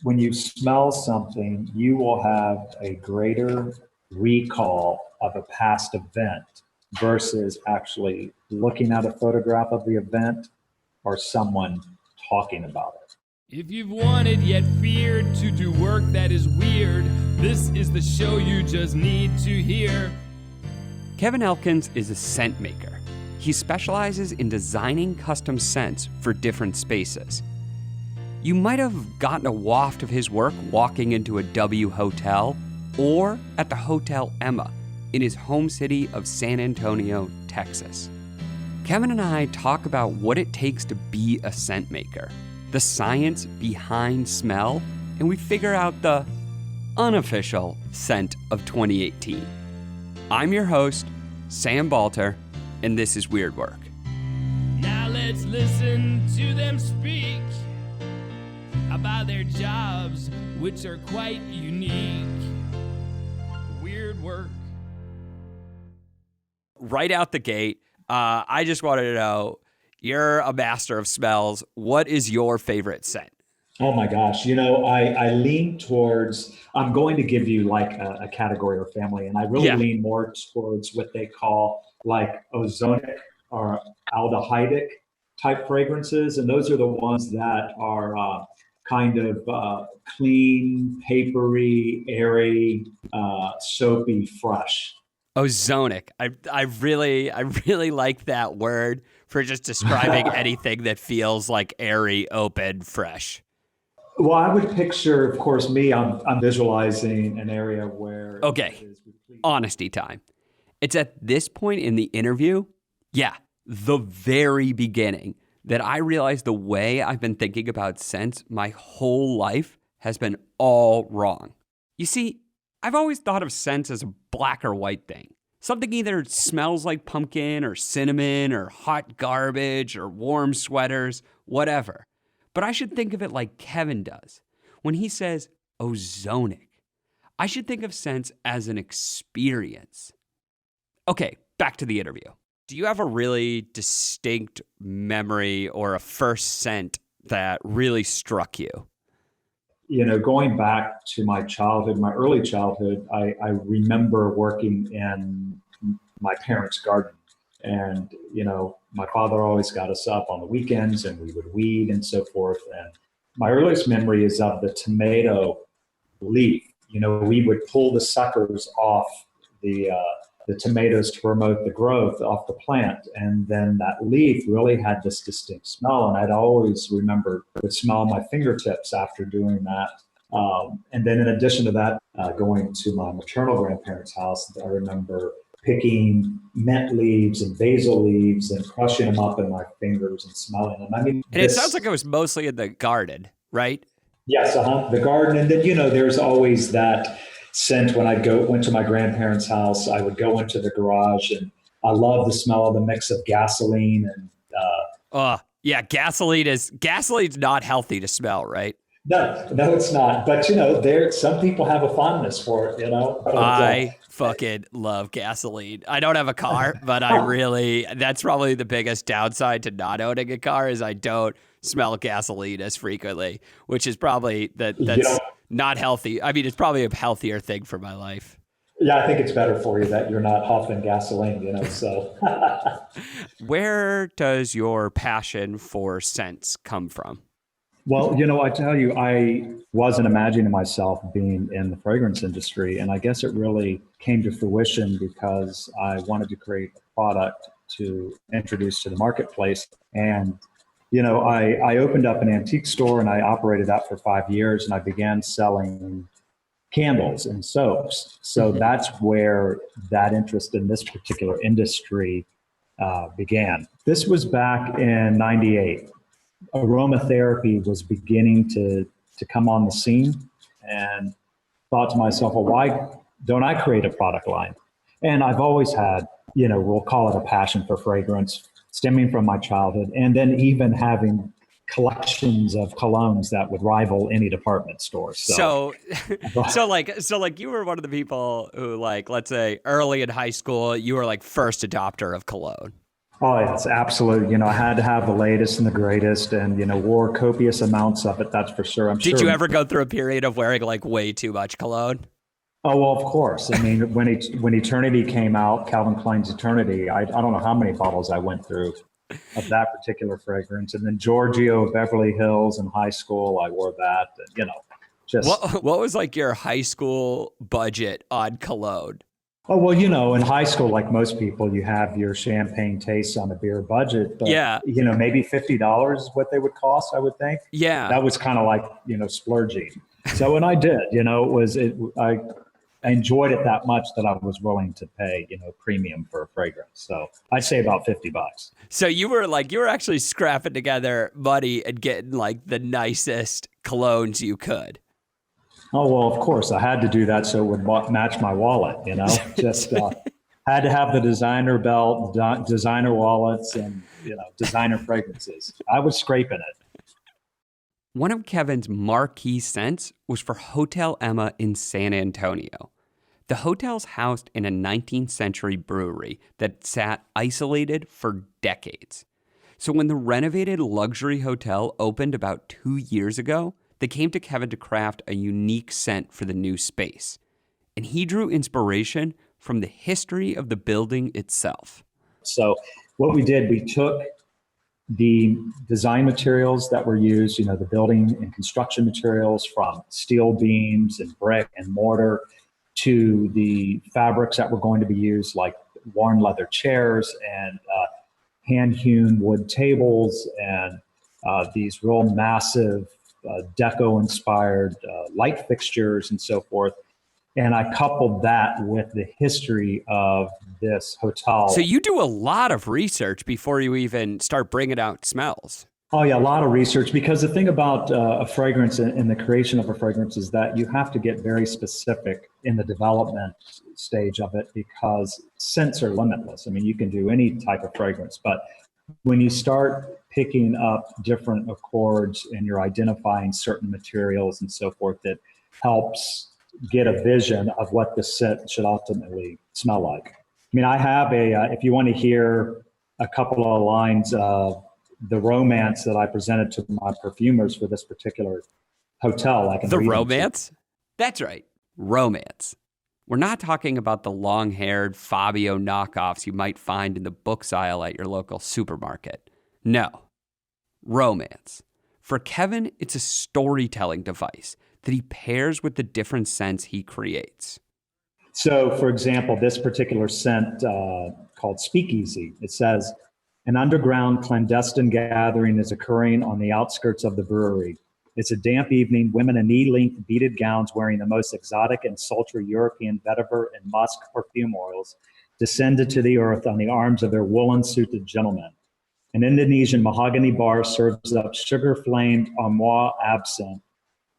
when you smell something, you will have a greater recall of a past event versus actually looking at a photograph of the event or someone talking about it. If you've wanted yet feared to do work that is weird, this is the show you just need to hear. Kevin Elkins is a scent maker. He specializes in designing custom scents for different spaces. You might have gotten a waft of his work walking into a W hotel or at the Hotel Emma in his home city of San Antonio, Texas. Kevin and I talk about what it takes to be a scent maker, the science behind smell, and we figure out the unofficial scent of 2018. I'm your host, Sam Balter, and this is Weird Work. Now let's listen to them speak about their jobs, which are quite unique. Weird Work. Right out the gate, I just wanted to know, you're a master of smells. What is your favorite scent? Oh my gosh. I lean towards, I'm going to give you like a category or family, and I really lean more towards what they call like ozonic or aldehydic type fragrances. And those are the ones that are kind of clean, papery, airy, soapy, fresh. Ozonic. I really like that word for just describing anything that feels like airy, open, fresh. Well, I would picture, of course, I'm visualizing an area where... Okay, honesty time. It's at this point in the interview, the very beginning, that I realized the way I've been thinking about scents my whole life has been all wrong. You see, I've always thought of scents as a black or white thing. Something either smells like pumpkin or cinnamon or hot garbage or warm sweaters, whatever. But I should think of it like Kevin does. When he says ozonic, I should think of scents as an experience. Okay, back to the interview. Do you have a really distinct memory or a first scent that really struck you? Going back to my childhood, my early childhood, I remember working in my parents' garden. And, my father always got us up on the weekends and we would weed and so forth. And my earliest memory is of the tomato leaf. We would pull the suckers off the tomatoes to promote the growth off the plant. And then that leaf really had this distinct smell. And I'd always remember would smell my fingertips after doing that. And then in addition to that, going to my maternal grandparents' house, I remember picking mint leaves and basil leaves and crushing them up in my fingers and smelling them. And it sounds like it was mostly in the garden, right? Yes, the garden. And then, there's always that scent when I went to my grandparents' house. I would go into the garage, and I love the smell of the mix of gasoline and gasoline's not healthy to smell, right? No, it's not. But some people have a fondness for it. I fucking love gasoline. I don't have a car, but that's probably the biggest downside to not owning a car is I don't smell gasoline as frequently, which is probably that's not healthy. I mean, it's probably a healthier thing for my life. Yeah, I think it's better for you that you're not huffing gasoline, so. Where does your passion for scents come from? Well, I tell you, I wasn't imagining myself being in the fragrance industry. And I guess it really came to fruition because I wanted to create a product to introduce to the marketplace. And, I opened up an antique store and I operated that for 5 years, and I began selling candles and soaps. So that's where that interest in this particular industry began. This was back in 98. Aromatherapy was beginning to come on the scene, and thought to myself, well, why don't I create a product line? And I've always had, we'll call it a passion for fragrance stemming from my childhood, and then even having collections of colognes that would rival any department store. So you were one of the people who, like, let's say early in high school, you were like first adopter of cologne. Oh, it's absolute. I had to have the latest and the greatest, and wore copious amounts of it. That's for sure. I'm Did sure. you ever go through a period of wearing like way too much cologne? Oh well, of course. I mean, when Eternity came out, Calvin Klein's Eternity, I don't know how many bottles I went through of that particular fragrance, and then Giorgio Beverly Hills in high school, I wore that. Just What was like your high school budget on cologne? oh well, in high school, like most people, you have your champagne tastes on a beer budget, but Yeah. maybe $50 is what they would cost. I would think. Yeah. That was kind of like splurging. So when I did, I enjoyed it that much that I was willing to pay, premium for a fragrance. So I'd say about $50. So you were actually scrapping together money and getting like the nicest colognes you could. Oh, well, of course I had to do that. So it would match my wallet, just had to have the designer belt, designer wallets, and, designer fragrances. I was scraping it. One of Kevin's marquee scents was for Hotel Emma in San Antonio. The hotel's housed in a 19th century brewery that sat isolated for decades. So when the renovated luxury hotel opened about 2 years ago, they came to Kevin to craft a unique scent for the new space. And he drew inspiration from the history of the building itself. So what we did, we took the design materials that were used, the building and construction materials, from steel beams and brick and mortar to the fabrics that were going to be used, like worn leather chairs and hand-hewn wood tables and these real massive deco-inspired light fixtures and so forth. And I coupled that with the history of this hotel. So you do a lot of research before you even start bringing out smells. Oh yeah, a lot of research, because the thing about a fragrance and the creation of a fragrance is that you have to get very specific in the development stage of it, because scents are limitless. I mean, you can do any type of fragrance, but when you start picking up different accords and you're identifying certain materials and so forth, that helps get a vision of what the scent should ultimately smell like. I mean, I have if you want to hear a couple of lines of the romance that I presented to my perfumers for this particular hotel, I can The read them romance? That's right. Romance. We're not talking about the long-haired Fabio knockoffs you might find in the books aisle at your local supermarket. No. Romance. For Kevin, it's a storytelling device that he pairs with the different scents he creates. So, for example, this particular scent called Speakeasy, it says, an underground clandestine gathering is occurring on the outskirts of the brewery. It's a damp evening. Women in knee-length beaded gowns wearing the most exotic and sultry European vetiver and musk perfume oils descended to the earth on the arms of their woolen-suited gentlemen. An Indonesian mahogany bar serves up sugar-flamed Armois absinthe.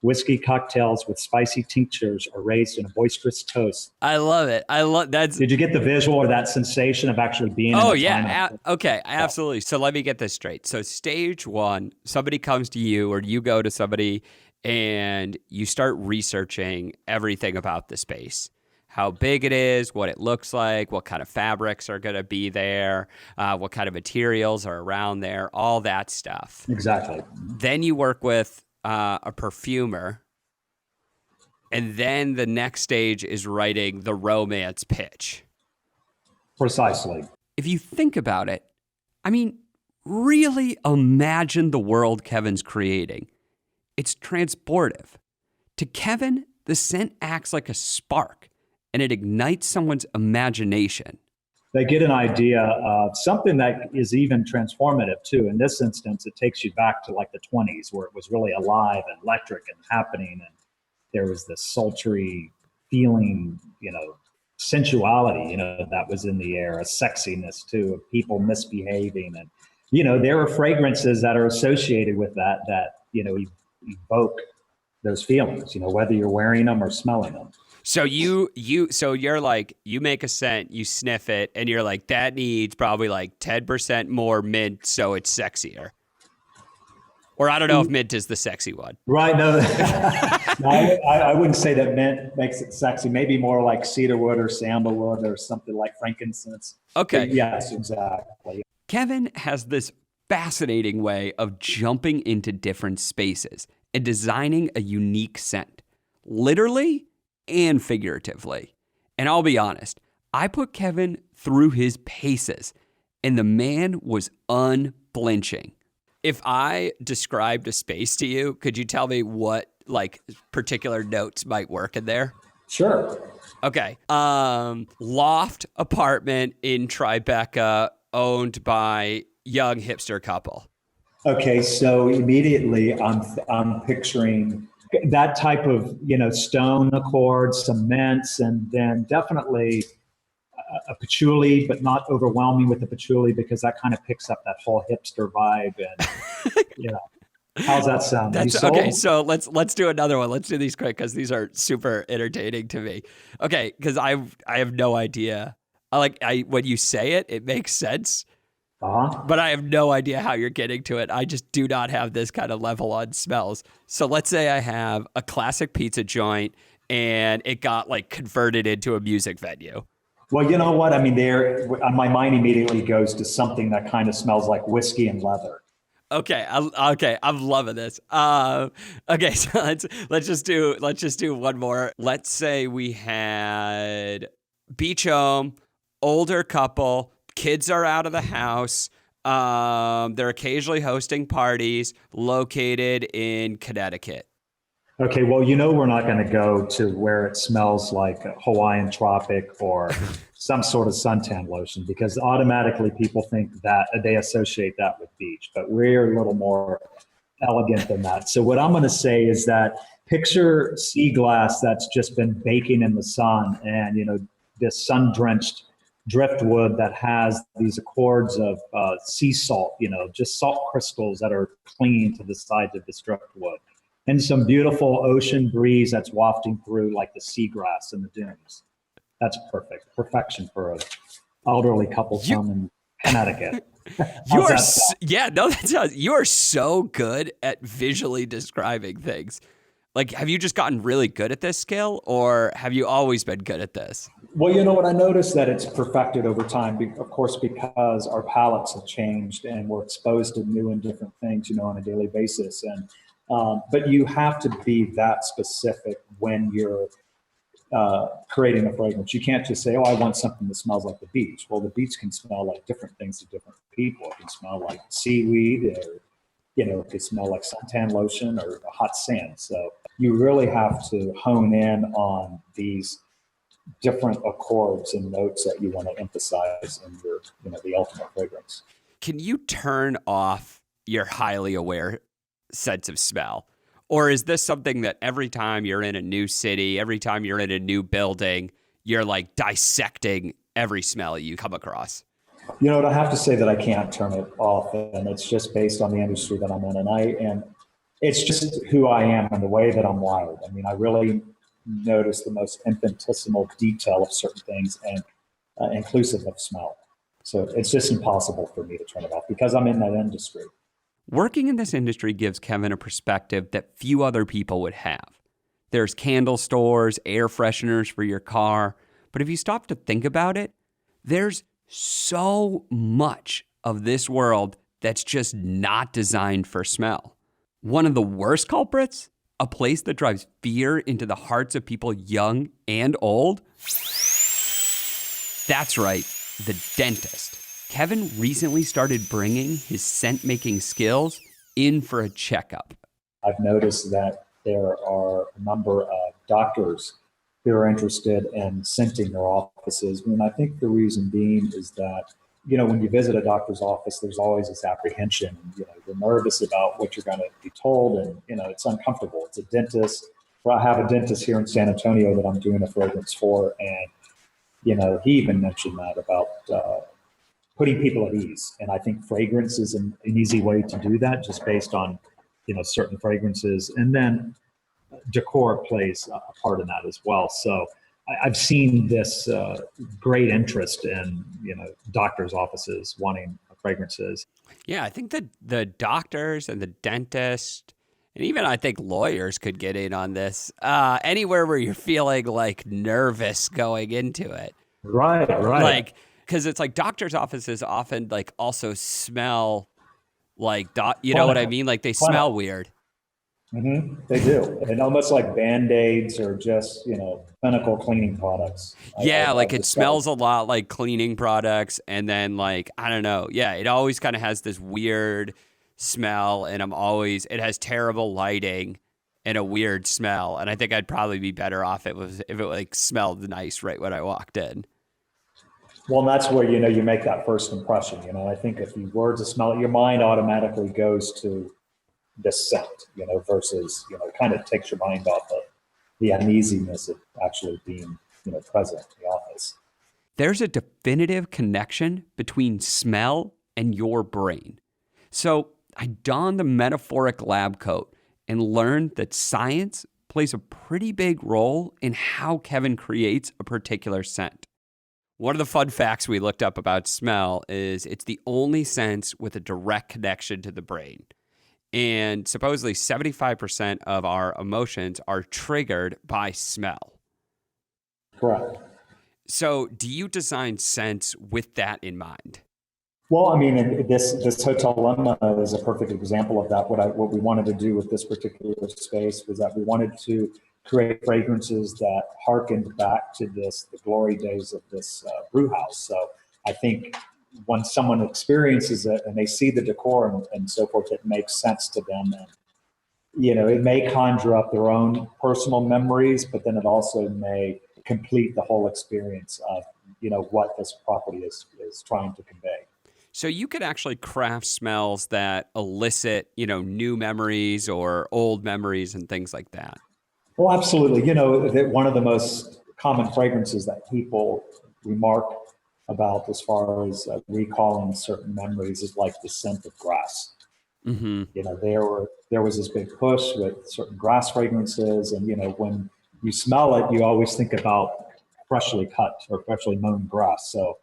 Whiskey cocktails with spicy tinctures are raised in a boisterous toast. I love it. That. Did you get the visual or that sensation of actually being? Oh yeah. Okay. Absolutely. So let me get this straight. So stage one, somebody comes to you or you go to somebody and you start researching everything about the space. How big it is, what it looks like, what kind of fabrics are going to be there, what kind of materials are around there, all that stuff. Exactly. Then you work with a perfumer, and then the next stage is writing the romance pitch. Precisely. If you think about it, I mean, really imagine the world Kevin's creating. It's transportive. To Kevin, the scent acts like a spark, and it ignites someone's imagination. They get an idea of something that is even transformative too. In this instance, it takes you back to like the 20s, where it was really alive and electric and happening. And there was this sultry feeling, sensuality, that was in the air, a sexiness too, of people misbehaving. And, there are fragrances that are associated with that evoke those feelings, whether you're wearing them or smelling them. So you're like, you make a scent, you sniff it, and you're like, that needs probably like 10% more mint, so it's sexier. Or I don't know if mint is the sexy one. Right. No, I wouldn't say that mint makes it sexy. Maybe more like cedarwood or sandalwood or something like frankincense. Okay. Yes, exactly. Kevin has this fascinating way of jumping into different spaces and designing a unique scent, literally and figuratively. And I'll be honest, I put Kevin through his paces, and the man was unflinching. If I described a space to you, could you tell me what particular notes might work in there? Sure. Okay. Loft apartment in Tribeca owned by young hipster couple. Okay, so immediately I'm picturing that type of, stone accord, cements, and then definitely a patchouli, but not overwhelming with the patchouli because that kind of picks up that whole hipster vibe. And how's that sound? That's okay. So let's do another one. Let's do these quick because these are super entertaining to me. Okay, because I have no idea. When you say it, it makes sense. But I have no idea how you're getting to it. I just do not have this kind of level on smells. So let's say I have a classic pizza joint and it got converted into a music venue. Well, you know what? I mean, my mind immediately goes to something that kind of smells like whiskey and leather. Okay, I'm loving this. Okay, so let's just do one more. Let's say we had beach home, older couple, kids are out of the house. They're occasionally hosting parties, located in Connecticut. Okay, well, we're not going to go to where it smells like a Hawaiian tropic or some sort of suntan lotion because automatically people think that they associate that with beach, but we're a little more elegant than that. So what I'm going to say is that picture sea glass that's just been baking in the sun and, this sun-drenched driftwood that has these accords of sea salt, just salt crystals that are clinging to the sides of this driftwood. And some beautiful ocean breeze that's wafting through like the seagrass and the dunes. That's perfect. Perfection for an elderly couple from in Connecticut. You are so good at visually describing things. Have you just gotten really good at this skill or have you always been good at this? Well, you know what? I noticed that it's perfected over time, of course, because our palates have changed and we're exposed to new and different things, on a daily basis. And but you have to be that specific when you're creating a fragrance. You can't just say, I want something that smells like the beach. Well, the beach can smell like different things to different people. It can smell like seaweed or, it could smell like suntan lotion or hot sand. So you really have to hone in on these different accords and notes that you want to emphasize in your, the ultimate fragrance. Can you turn off your highly aware sense of smell? Or is this something that every time you're in a new city, every time you're in a new building, you're dissecting every smell you come across? I have to say that I can't turn it off, and it's just based on the industry that I'm in, and it's just who I am and the way that I'm wired. I mean, I really notice the most infinitesimal detail of certain things, and inclusive of smell. So it's just impossible for me to turn it off because I'm in that industry. Working in this industry gives Kevin a perspective that few other people would have. There's candle stores, air fresheners for your car, but if you stop to think about it, there's so much of this world that's just not designed for smell. One of the worst culprits, a place that drives fear into the hearts of people young and old. That's right, the dentist. Kevin recently started bringing his scent-making skills in for a checkup. I've noticed that there are a number of doctors who are interested in scenting their offices. And I think the reason being is that, when you visit a doctor's office, there's always this apprehension. You're nervous about what you're going to be told, and, it's uncomfortable. It's a dentist. Well, I have a dentist here in San Antonio that I'm doing a fragrance for, and, he even mentioned that about putting people at ease. And I think fragrance is an easy way to do that, just based on, certain fragrances. And then decor plays a part in that as well. So I've seen this great interest in, doctors' offices wanting fragrances. Yeah, I think that the doctors and the dentist, and even I think lawyers could get in on this. Anywhere where you're feeling nervous going into it. Right. because it's like doctor's offices often like also smell like, you know Clinical. what I mean? Like they smell weird. They do. And almost like Band-Aids or just, clinical cleaning products. Yeah, like I've it discovered. smells a lot like cleaning products. And then like, I don't know. Yeah, it always kind of has this weird smell. And it has terrible lighting and a weird smell. And I think I'd probably be better off if it like smelled nice right when I walked in. Well, and that's where, you make that first impression. I think if you were to smell it, your mind automatically goes to the scent, versus, it kind of takes your mind off of the uneasiness of actually being, present in the office. There's a definitive connection between smell and your brain. So I donned the metaphoric lab coat and learned that science plays a pretty big role in how Kevin creates a particular scent. One of the fun facts we looked up about smell is it's the only sense with a direct connection to the brain. And supposedly 75% of our emotions are triggered by smell. Correct. So do you design scents with that in mind? Well, I mean, this hotel lemma is a perfect example of that. What we wanted to do with this particular space was that we wanted to create fragrances that harkened back to the glory days of this brew house. So I think when someone experiences it and they see the decor and so forth, it makes sense to them. And, it may conjure up their own personal memories, but then it also may complete the whole experience of, what this property is trying to convey. So you could actually craft smells that elicit, new memories or old memories and things like that. Well, absolutely. That one of the most common fragrances that people remark about as far as recalling certain memories is like the scent of grass. Mm-hmm. There was this big push with certain grass fragrances, and when you smell it, you always think about freshly cut or freshly mown grass. So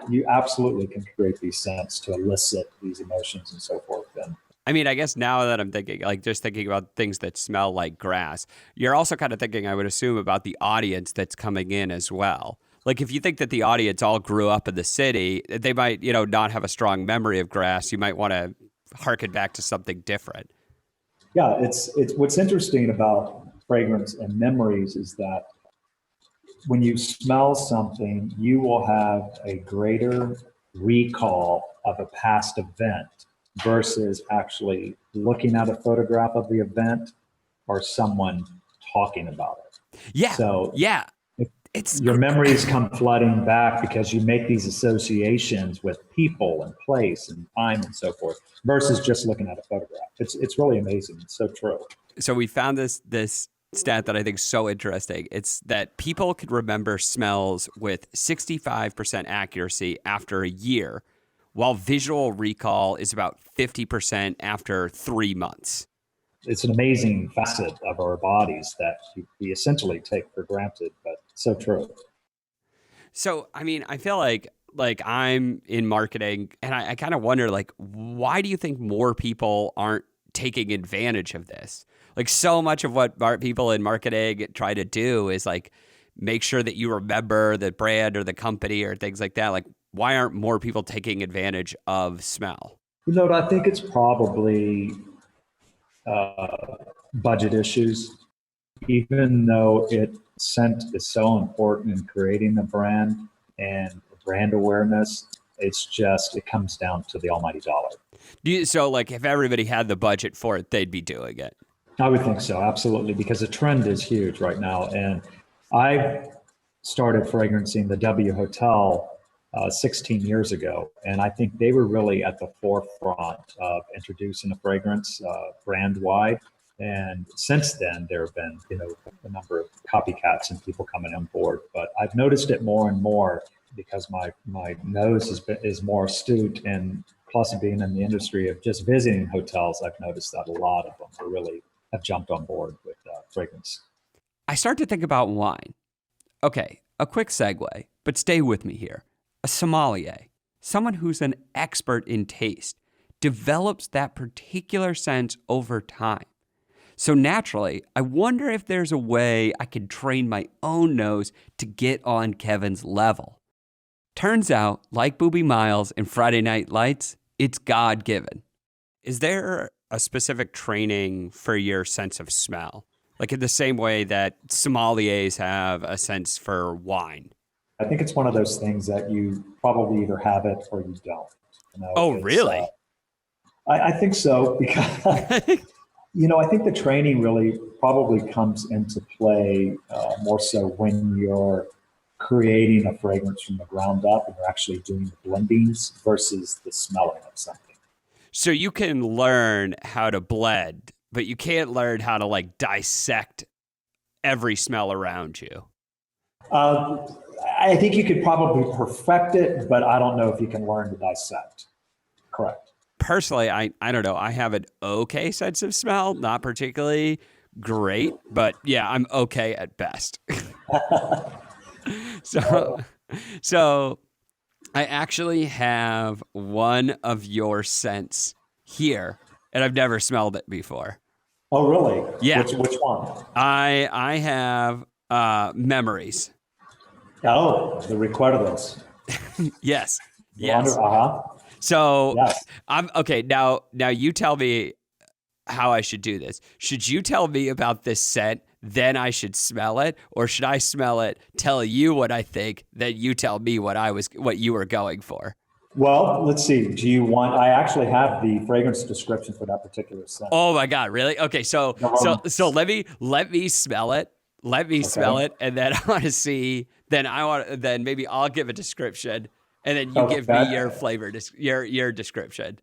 you absolutely can create these scents to elicit these emotions and so forth. And I mean, I guess now that I'm thinking, like just thinking about things that smell like grass, you're also kind of thinking, I would assume, about the audience that's coming in as well. Like if you think that the audience all grew up in the city, they might, not have a strong memory of grass. You might want to harken back to something different. Yeah, it's what's interesting about fragrance and memories is that when you smell something, you will have a greater recall of a past event versus actually looking at a photograph of the event or someone talking about it. Yeah. So yeah. Your memories come flooding back because you make these associations with people and place and time and so forth versus just looking at a photograph. It's really amazing. It's so true. So we found this stat that I think is so interesting. It's that people can remember smells with 65% accuracy after a year, while visual recall is about 50% after 3 months. It's an amazing facet of our bodies that we essentially take for granted, but so true. So, I mean, I feel like I'm in marketing and I kind of wonder, like, why do you think more people aren't taking advantage of this? Like so much of what people in marketing try to do is like make sure that you remember the brand or the company or things like that. Like, why aren't more people taking advantage of smell? I think it's probably budget issues. Even though scent is so important in creating the brand and brand awareness, it comes down to the almighty dollar. So like if everybody had the budget for it, they'd be doing it. I would think so, absolutely, because the trend is huge right now. And I started fragrancing the W Hotel 16 years ago, and I think they were really at the forefront of introducing a fragrance brand-wide. And since then, there have been, a number of copycats and people coming on board. But I've noticed it more and more because my nose is more astute, and plus being in the industry of just visiting hotels, I've noticed that a lot of them are really have jumped on board with fragrance. I start to think about wine. Okay, a quick segue, but stay with me here. A sommelier, someone who's an expert in taste, develops that particular sense over time. So naturally, I wonder if there's a way I could train my own nose to get on Kevin's level. Turns out, like Boobie Miles in Friday Night Lights, it's God-given. Is there a specific training for your sense of smell? Like in the same way that sommeliers have a sense for wine? I think it's one of those things that you probably either have it or you don't. Oh, really? I think so, because I think the training really probably comes into play more so when you're creating a fragrance from the ground up and you're actually doing the blendings versus the smelling of something. So you can learn how to blend, but you can't learn how to like dissect every smell around you. I think you could probably perfect it, but I don't know if you can learn to dissect. Correct. Personally, I don't know. I have an okay sense of smell, not particularly great, but yeah, I'm okay at best. So I actually have one of your scents here, and I've never smelled it before. Oh, really? Yeah. Which one? I have Memories. Oh, the recuerdos. Yes. Uh-huh. So yes. I'm okay. Now you tell me how I should do this. Should you tell me about this scent, then I should smell it, or should I smell it, tell you what I think, then you tell me what you were going for? Well, let's see. I actually have the fragrance description for that particular scent. Oh my God, really? Okay, so let me smell it. Let me smell it, and then I want to see. Then maybe I'll give a description, and then you give me your flavor, your description.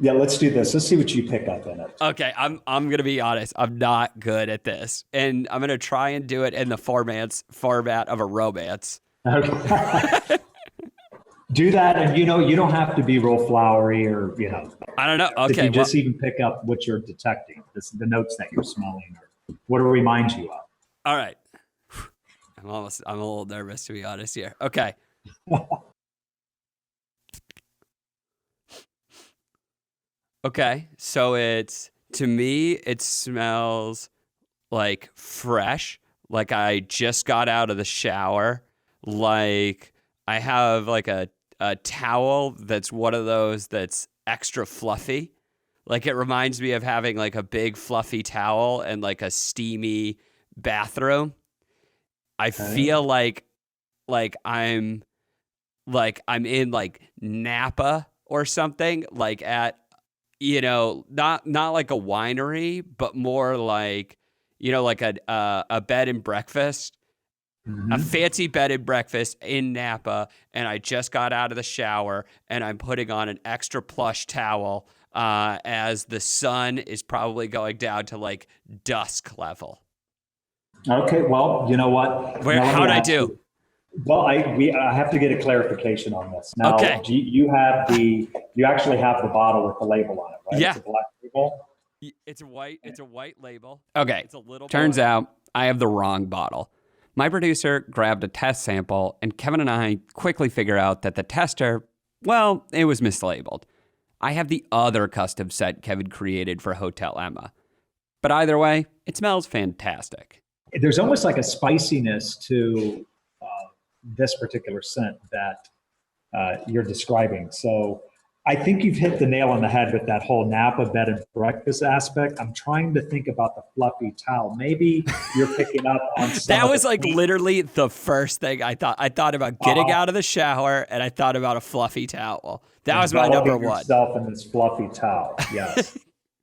Yeah, let's do this. Let's see what you pick up in it. Okay, I'm gonna be honest. I'm not good at this, and I'm gonna try and do it in the format of a romance. Okay. Do that, and you don't have to be real flowery or I don't know. Okay, if you just even pick up what you're detecting, the notes that you're smelling, or what it reminds you of. All right. I'm a little nervous, to be honest here. Okay. Okay, so to me, it smells like fresh, like I just got out of the shower, like I have like a towel that's one of those that's extra fluffy. Like it reminds me of having like a big fluffy towel and like a steamy bathroom. I feel like I'm in like Napa or something, like at not like a winery, but more like like a bed and breakfast, a fancy bed and breakfast in Napa, and I just got out of the shower and I'm putting on an extra plush towel as the sun is probably going down to like dusk level. Okay, well, you know what? How'd I do? Well, I have to get a clarification on this. Now, okay. You actually have the bottle with the label on it, right? Yeah. It's a black label. It's a white label. Okay. It's a little. Turns out I have the wrong bottle. My producer grabbed a test sample, and Kevin and I quickly figure out that the tester, well, it was mislabeled. I have the other custom scent Kevin created for Hotel Emma. But either way, it smells fantastic. There's almost like a spiciness to this particular scent that you're describing. So I think you've hit the nail on the head with that whole Napa bed and breakfast aspect. I'm trying to think about the fluffy towel. Maybe you're picking up on something. That was like literally the first thing I thought. I thought about getting out of the shower, and I thought about a fluffy towel. That was my number one. Yourself in this fluffy towel. Yes.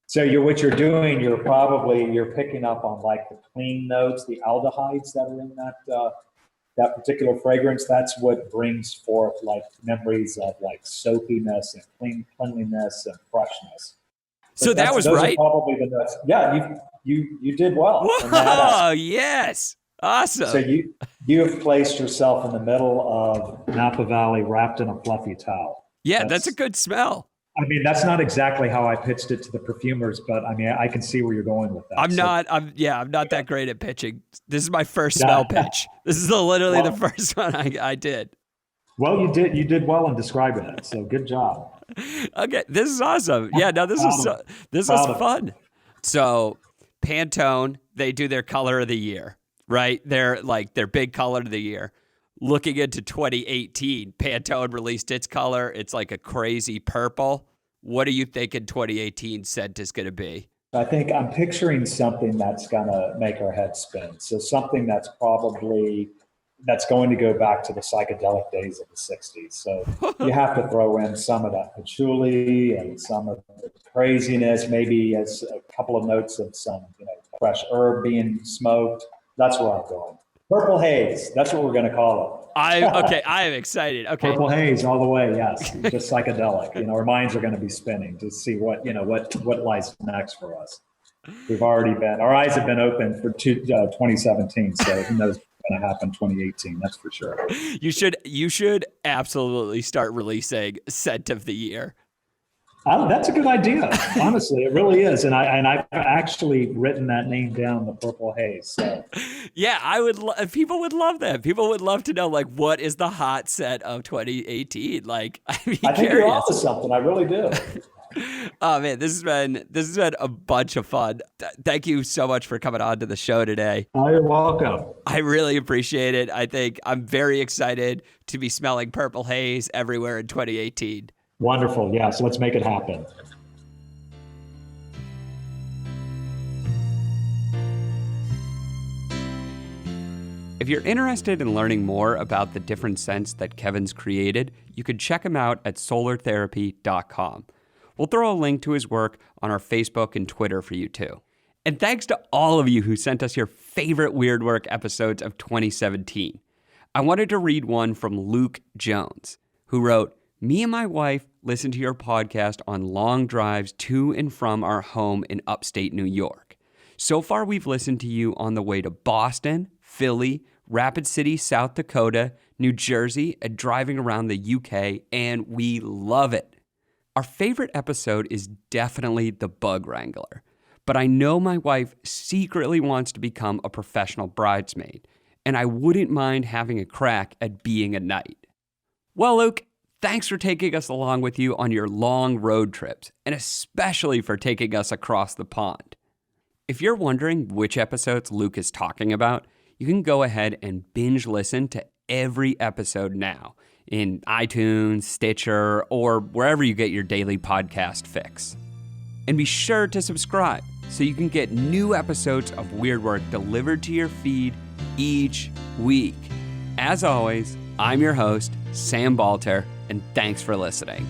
So what you're doing, you're picking up on like the clean notes, the aldehydes that are in that particular fragrance. That's what brings forth like memories of like soapiness and cleanliness and freshness. So that was right. Are probably the notes. Yeah, you did well. Oh yes, awesome. So you have placed yourself in the middle of Napa Valley, wrapped in a fluffy towel. Yeah, that's a good smell. I mean, that's not exactly how I pitched it to the perfumers, but I mean, I can see where you're going with that. I'm not that great at pitching. This is my first smell pitch. This is literally the first one I did. Well, you did well in describing it. So good job. Okay. This is awesome. Yeah. No, this is fun. So Pantone, they do their color of the year, right? They're like their big color of the year. looking into 2018, Pantone released its color. It's like a crazy purple. What do you think in 2018 scent is going to be? I think I'm picturing something that's going to make our head spin. So something that's going to go back to the psychedelic days of the 60s. So you have to throw in some of that patchouli and some of the craziness, maybe as a couple of notes of some fresh herb being smoked. That's where I'm going. Purple haze. That's what we're going to call it. I am excited. Okay. Purple haze all the way. Yes. Just psychedelic. Our minds are going to be spinning to see what lies next for us. Our eyes have been open for 2017. So who knows what's going to happen 2018. That's for sure. You should absolutely start releasing scent of the year. That's a good idea. Honestly, it really is. And I've actually written that name down, the Purple Haze. So. Yeah, people would love that. People would love to know, what is the hot set of 2018? I think you're onto something. I really do. Oh man, this has been a bunch of fun. Thank you so much for coming on to the show today. Oh, you're welcome. I really appreciate it. I think I'm very excited to be smelling Purple Haze everywhere in 2018. Wonderful. Yeah, so let's make it happen. If you're interested in learning more about the different scents that Kevin's created, you could check him out at solartherapy.com. We'll throw a link to his work on our Facebook and Twitter for you too. And thanks to all of you who sent us your favorite Weird Work episodes of 2017. I wanted to read one from Luke Jones, who wrote, "Me and my wife listen to your podcast on long drives to and from our home in upstate New York. So far, we've listened to you on the way to Boston, Philly, Rapid City, South Dakota, New Jersey, and driving around the UK, and we love it. Our favorite episode is definitely the Bug Wrangler, but I know my wife secretly wants to become a professional bridesmaid, and I wouldn't mind having a crack at being a knight." Well, Luke, thanks for taking us along with you on your long road trips, and especially for taking us across the pond. If you're wondering which episodes Luke is talking about, you can go ahead and binge listen to every episode now in iTunes, Stitcher, or wherever you get your daily podcast fix. And be sure to subscribe so you can get new episodes of Weird Work delivered to your feed each week. As always, I'm your host, Sam Balter, and thanks for listening.